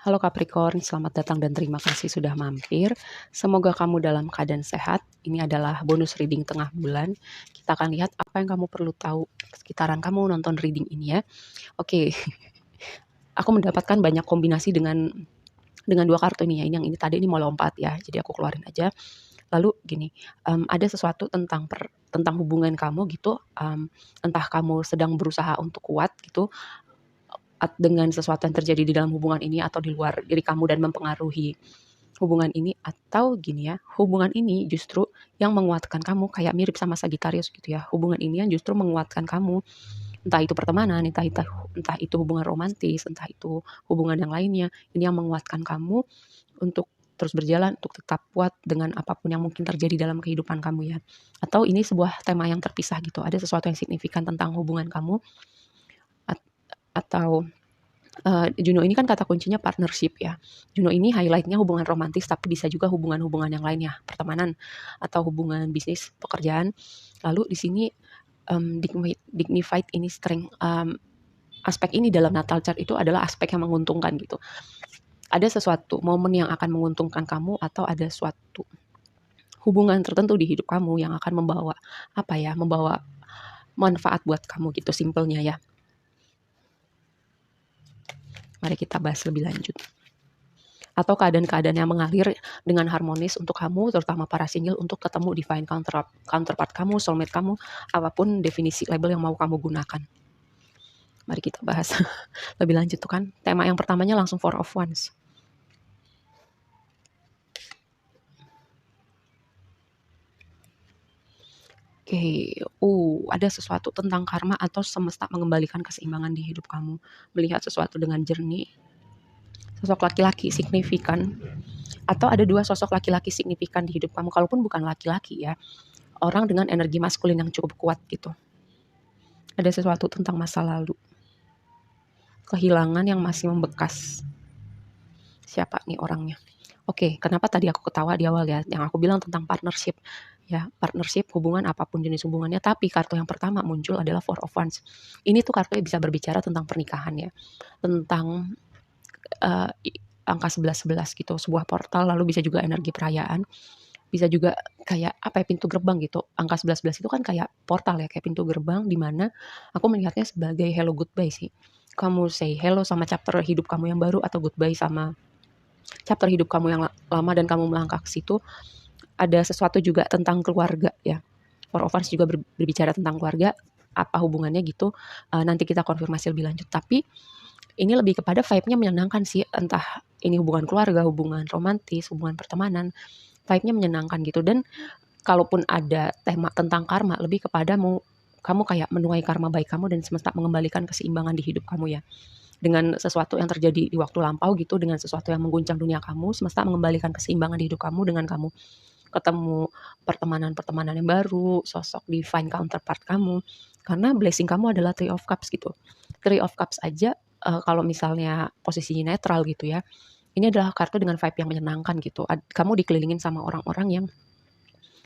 Halo Capricorn, selamat datang dan terima kasih sudah mampir. Semoga kamu dalam keadaan sehat. Ini adalah bonus reading tengah bulan. Kita akan lihat apa yang kamu perlu tahu sekitaran kamu nonton reading ini ya. Oke, aku mendapatkan banyak kombinasi dengan dua kartu ini ya. Yang ini tadi ini mau lompat ya, jadi aku keluarin aja. Lalu gini, ada sesuatu tentang hubungan kamu gitu, entah kamu sedang berusaha untuk kuat gitu, dengan sesuatu yang terjadi di dalam hubungan ini atau di luar diri kamu dan mempengaruhi hubungan ini, atau gini ya, hubungan ini justru yang menguatkan kamu, kayak mirip sama Sagittarius gitu ya. Hubungan ini yang justru menguatkan kamu, entah itu pertemanan, entah itu hubungan romantis, entah itu hubungan yang lainnya. Ini yang menguatkan kamu untuk terus berjalan, untuk tetap kuat dengan apapun yang mungkin terjadi dalam kehidupan kamu ya. Atau ini sebuah tema yang terpisah gitu, ada sesuatu yang signifikan tentang hubungan kamu, atau Juno ini kan kata kuncinya partnership ya. Juno ini highlightnya hubungan romantis, tapi bisa juga hubungan-hubungan yang lainnya, pertemanan atau hubungan bisnis, pekerjaan. Lalu di sini dignified ini strength, aspek ini dalam natal chart itu adalah aspek yang menguntungkan gitu. Ada sesuatu momen yang akan menguntungkan kamu, atau ada suatu hubungan tertentu di hidup kamu yang akan membawa manfaat buat kamu gitu, simpelnya ya. Mari kita bahas lebih lanjut. Atau keadaan-keadaan yang mengalir dengan harmonis untuk kamu, terutama para single, untuk ketemu divine counterpart kamu, soulmate kamu, apapun definisi label yang mau kamu gunakan. Mari kita bahas lebih lanjut tuh kan. Tema yang pertamanya langsung Four of Wands. Oke, ada sesuatu tentang karma atau semesta mengembalikan keseimbangan di hidup kamu. Melihat sesuatu dengan jernih. Sosok laki-laki signifikan, atau ada dua sosok laki-laki signifikan di hidup kamu, kalaupun bukan laki-laki ya, orang dengan energi maskulin yang cukup kuat gitu. Ada sesuatu tentang masa lalu, kehilangan yang masih membekas. Siapa nih orangnya? Oke, kenapa tadi aku ketawa di awal ya, yang aku bilang tentang partnership ya, partnership, hubungan apapun jenis hubungannya. Tapi kartu yang pertama muncul adalah Four of Wands. Ini tuh kartunya bisa berbicara tentang pernikahan ya, tentang angka 11-11 gitu, sebuah portal. Lalu bisa juga energi perayaan, bisa juga kayak apa ya, pintu gerbang gitu. Angka 11-11 itu kan kayak portal ya, kayak pintu gerbang, di mana aku melihatnya sebagai hello goodbye sih. Kamu say hello sama chapter hidup kamu yang baru, atau goodbye sama chapter hidup kamu yang lama, dan kamu melangkah ke situ. Ada sesuatu juga tentang keluarga ya. Four of Wands juga berbicara tentang keluarga, apa hubungannya gitu. Nanti kita konfirmasi lebih lanjut. Tapi ini lebih kepada vibe-nya menyenangkan sih, entah ini hubungan keluarga, hubungan romantis, hubungan pertemanan, vibe-nya menyenangkan gitu. Dan kalaupun ada tema tentang karma, lebih kepada kamu kayak menuai karma baik kamu, dan semesta mengembalikan keseimbangan di hidup kamu ya. Dengan sesuatu yang terjadi di waktu lampau gitu, dengan sesuatu yang mengguncang dunia kamu, semesta mengembalikan keseimbangan di hidup kamu dengan kamu ketemu pertemanan-pertemanan yang baru, sosok divine counterpart kamu. Karena blessing kamu adalah Three of Cups gitu. Three of Cups aja, kalau misalnya posisinya netral gitu ya, ini adalah kartu dengan vibe yang menyenangkan gitu. Kamu dikelilingin sama orang-orang yang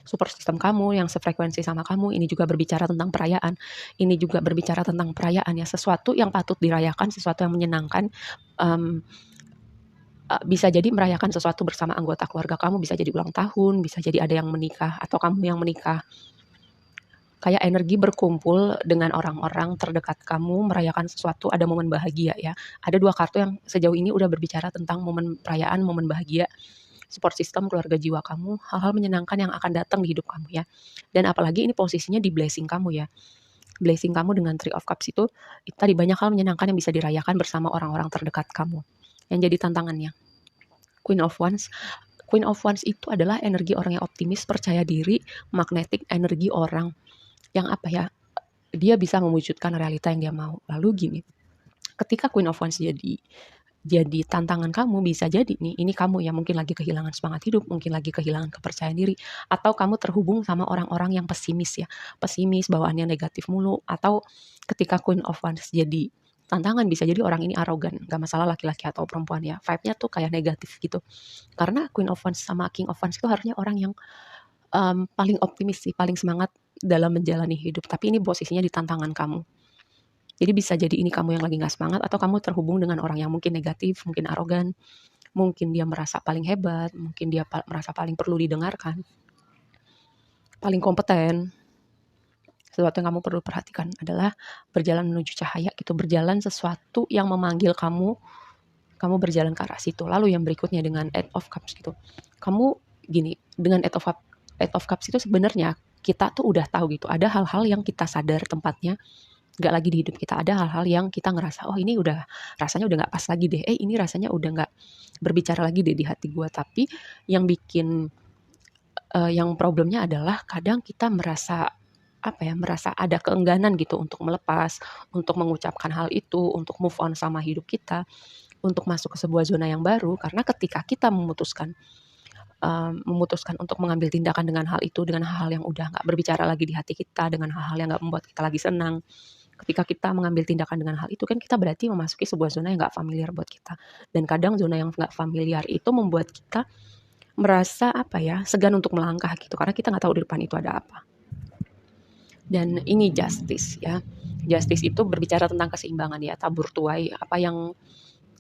support system kamu, yang sefrekuensi sama kamu. Ini juga berbicara tentang perayaan. Ini juga berbicara tentang perayaan ya, sesuatu yang patut dirayakan, sesuatu yang menyenangkan. Bisa jadi merayakan sesuatu bersama anggota keluarga kamu, bisa jadi ulang tahun, bisa jadi ada yang menikah, atau kamu yang menikah. Kayak energi berkumpul dengan orang-orang terdekat kamu, merayakan sesuatu, ada momen bahagia ya. Ada dua kartu yang sejauh ini udah berbicara tentang momen perayaan, momen bahagia, support system, keluarga jiwa kamu, hal-hal menyenangkan yang akan datang di hidup kamu ya. Dan apalagi ini posisinya di blessing kamu ya. Blessing kamu dengan Three of Cups itu tadi banyak hal menyenangkan yang bisa dirayakan bersama orang-orang terdekat kamu. Yang jadi tantangannya, Queen of Wands. Queen of Wands itu adalah energi orang yang optimis, percaya diri, magnetic energi orang yang apa ya, dia bisa mewujudkan realita yang dia mau. Lalu gini, ketika Queen of Wands jadi tantangan kamu, bisa jadi nih, ini kamu yang mungkin lagi kehilangan semangat hidup, mungkin lagi kehilangan kepercayaan diri, atau kamu terhubung sama orang-orang yang pesimis ya, pesimis, bawaannya negatif mulu. Atau ketika Queen of Wands jadi tantangan, bisa jadi orang ini arogan, gak masalah laki-laki atau perempuan ya, vibe-nya tuh kayak negatif gitu. Karena Queen of Wands sama King of Wands itu harusnya orang yang paling optimis sih, paling semangat dalam menjalani hidup. Tapi ini posisinya di tantangan kamu. Jadi bisa jadi ini kamu yang lagi nggak semangat, atau kamu terhubung dengan orang yang mungkin negatif, mungkin arogan, mungkin dia merasa paling hebat, mungkin dia merasa paling perlu didengarkan, paling kompeten. Sesuatu yang kamu perlu perhatikan adalah berjalan menuju cahaya gitu, berjalan sesuatu yang memanggil kamu, kamu berjalan ke arah situ. Lalu yang berikutnya dengan Eight of Cups gitu. Kamu gini, dengan Eight of Cups itu sebenarnya kita tuh udah tahu gitu, ada hal-hal yang kita sadar tempatnya nggak lagi di hidup kita, ada hal-hal yang kita ngerasa, oh ini udah rasanya udah nggak pas lagi deh, ini rasanya udah nggak berbicara lagi deh di hati gue. Tapi yang bikin yang problemnya adalah kadang kita merasa merasa ada keengganan gitu untuk melepas, untuk mengucapkan hal itu, untuk move on sama hidup kita, untuk masuk ke sebuah zona yang baru. Karena ketika kita memutuskan untuk mengambil tindakan dengan hal itu, dengan hal-hal yang udah nggak berbicara lagi di hati kita, dengan hal-hal yang nggak membuat kita lagi senang. Ketika kita mengambil tindakan dengan hal itu kan kita berarti memasuki sebuah zona yang nggak familiar buat kita. Dan kadang zona yang nggak familiar itu membuat kita merasa segan untuk melangkah gitu, karena kita nggak tahu di depan itu ada apa. Dan ini justice ya. Justice itu berbicara tentang keseimbangan ya, tabur tuai apa yang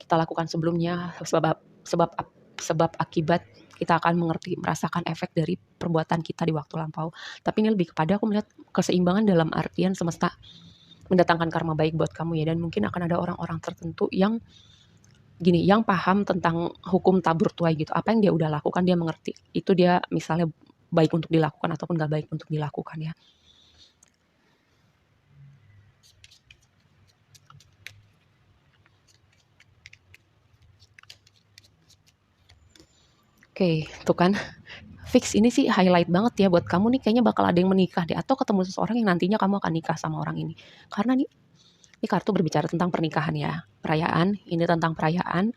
kita lakukan sebelumnya, sebab akibat kita akan merasakan efek dari perbuatan kita di waktu lampau. Tapi ini lebih kepada aku melihat keseimbangan dalam artian semesta mendatangkan karma baik buat kamu ya. Dan mungkin akan ada orang-orang tertentu yang gini, yang paham tentang hukum tabur tuai gitu. Apa yang dia udah lakukan dia mengerti. Itu dia misalnya baik untuk dilakukan ataupun gak baik untuk dilakukan ya. Oke, tuh kan. Fix ini sih highlight banget ya buat kamu nih, kayaknya bakal ada yang menikah deh, atau ketemu seseorang yang nantinya kamu akan nikah sama orang ini. Karena nih, ini kartu berbicara tentang pernikahan ya, perayaan, ini tentang perayaan,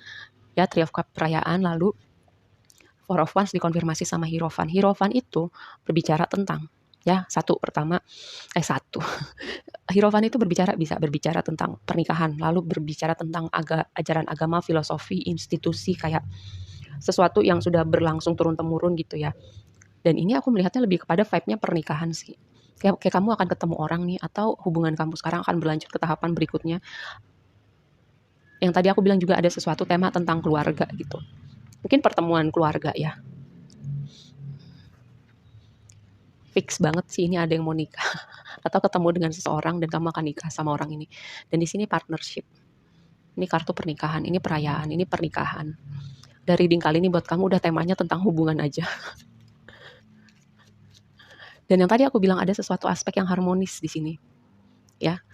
ya Three of Cups perayaan, lalu Four of Wands dikonfirmasi sama Hierophant. Hierophant itu berbicara tentang, ya satu. Hierophant itu bisa berbicara tentang pernikahan, lalu berbicara tentang ajaran agama, filosofi, institusi, kayak sesuatu yang sudah berlangsung turun-temurun gitu ya. Dan ini aku melihatnya lebih kepada vibe-nya pernikahan sih. Kayak kamu akan ketemu orang nih, atau hubungan kamu sekarang akan berlanjut ke tahapan berikutnya. Yang tadi aku bilang juga ada sesuatu tema tentang keluarga gitu. Mungkin pertemuan keluarga ya. Fix banget sih ini ada yang mau nikah. Atau ketemu dengan seseorang dan kamu akan nikah sama orang ini. Dan di sini partnership. Ini kartu pernikahan, ini perayaan, ini pernikahan. Dari reading kali ini buat kamu udah temanya tentang hubungan aja. Dan yang tadi aku bilang ada sesuatu aspek yang harmonis di sini. Ya.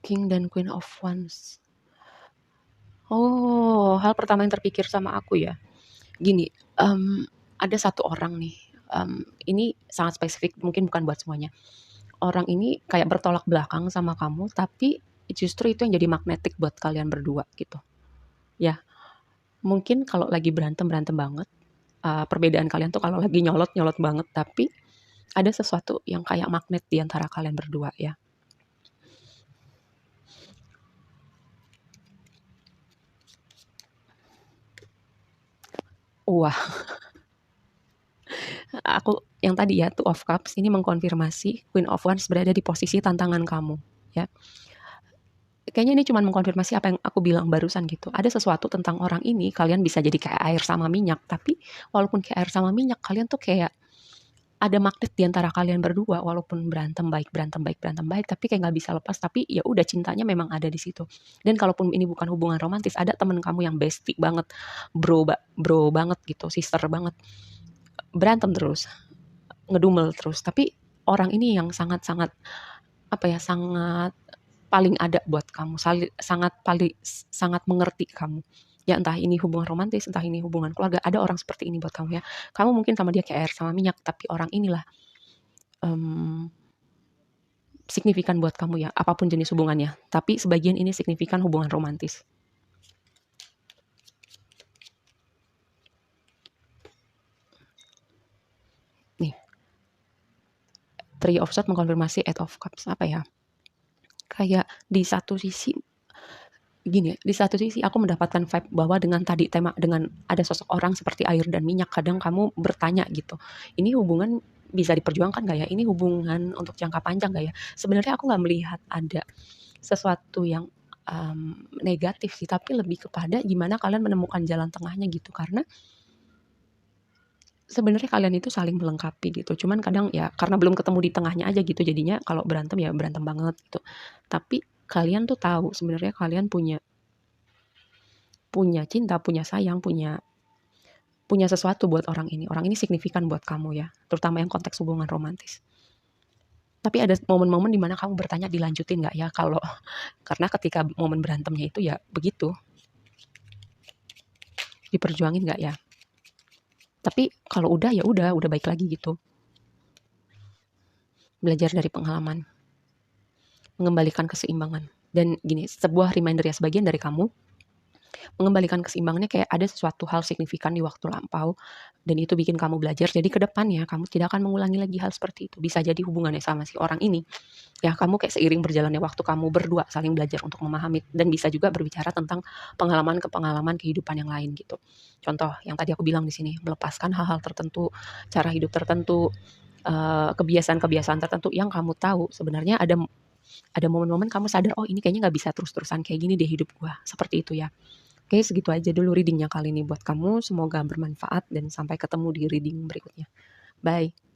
King dan Queen of Wands. Oh, hal pertama yang terpikir sama aku ya. Gini, ada satu orang nih, ini sangat spesifik, mungkin bukan buat semuanya. Orang ini kayak bertolak belakang sama kamu, tapi justru itu yang jadi magnetik buat kalian berdua gitu. Ya, mungkin kalau lagi berantem banget, perbedaan kalian tuh kalau lagi nyolot banget, tapi ada sesuatu yang kayak magnet di antara kalian berdua ya. Wah, aku yang tadi ya, Two of Cups ini mengkonfirmasi Queen of Wands berada di posisi tantangan kamu ya. Kayaknya ini cuma mengkonfirmasi apa yang aku bilang barusan gitu. Ada sesuatu tentang orang ini, kalian bisa jadi kayak air sama minyak, tapi walaupun kayak air sama minyak, kalian tuh kayak ada magnet di antara kalian berdua, walaupun berantem baik, tapi kayak nggak bisa lepas, tapi ya udah cintanya memang ada di situ. Dan kalaupun ini bukan hubungan romantis, ada temen kamu yang bestie banget, bro banget gitu, sister banget, berantem terus, ngedumel terus, tapi orang ini yang sangat-sangat sangat paling ada buat kamu, sangat mengerti kamu. Ya entah ini hubungan romantis, entah ini hubungan keluarga, ada orang seperti ini buat kamu ya. Kamu mungkin sama dia kayak air sama minyak, tapi orang inilah signifikan buat kamu ya, apapun jenis hubungannya. Tapi sebagian ini signifikan hubungan romantis. Nih, Three of Swords mengkonfirmasi Eight of Cups, kayak di satu sisi Gini, di satu sisi aku mendapatkan vibe bahwa dengan tadi tema dengan ada sosok orang seperti air dan minyak, kadang kamu bertanya gitu, "Ini hubungan bisa diperjuangkan nggak ya? Ini hubungan untuk jangka panjang nggak ya?" Sebenarnya aku nggak melihat ada sesuatu yang, negatif sih, tapi lebih kepada gimana kalian menemukan jalan tengahnya gitu. Karena sebenarnya kalian itu saling melengkapi gitu, cuman kadang ya karena belum ketemu di tengahnya aja gitu, jadinya kalau berantem ya berantem banget gitu. Tapi kalian tuh tahu sebenarnya kalian punya punya cinta, punya sayang, punya punya sesuatu buat orang ini. Orang ini signifikan buat kamu ya, terutama yang konteks hubungan romantis. Tapi ada momen-momen dimana kamu bertanya dilanjutin nggak ya kalau karena ketika momen berantemnya itu ya begitu, diperjuangin nggak ya. Tapi kalau udah baik lagi gitu. Belajar dari pengalaman, mengembalikan keseimbangan. Dan gini, sebuah reminder ya sebagian dari kamu mengembalikan keseimbangannya kayak ada sesuatu hal signifikan di waktu lampau dan itu bikin kamu belajar. Jadi ke depannya kamu tidak akan mengulangi lagi hal seperti itu. Bisa jadi hubungannya sama si orang ini ya kamu kayak seiring berjalannya waktu kamu berdua saling belajar untuk memahami dan bisa juga berbicara tentang pengalaman ke pengalaman kehidupan yang lain gitu. Contoh yang tadi aku bilang di sini, melepaskan hal-hal tertentu, cara hidup tertentu, kebiasaan-kebiasaan tertentu yang kamu tahu sebenarnya ada momen-momen kamu sadar, oh ini kayaknya nggak bisa terus-terusan kayak gini deh hidup gua. Seperti itu ya. Oke, segitu aja dulu readingnya kali ini buat kamu. Semoga bermanfaat dan sampai ketemu di reading berikutnya. Bye.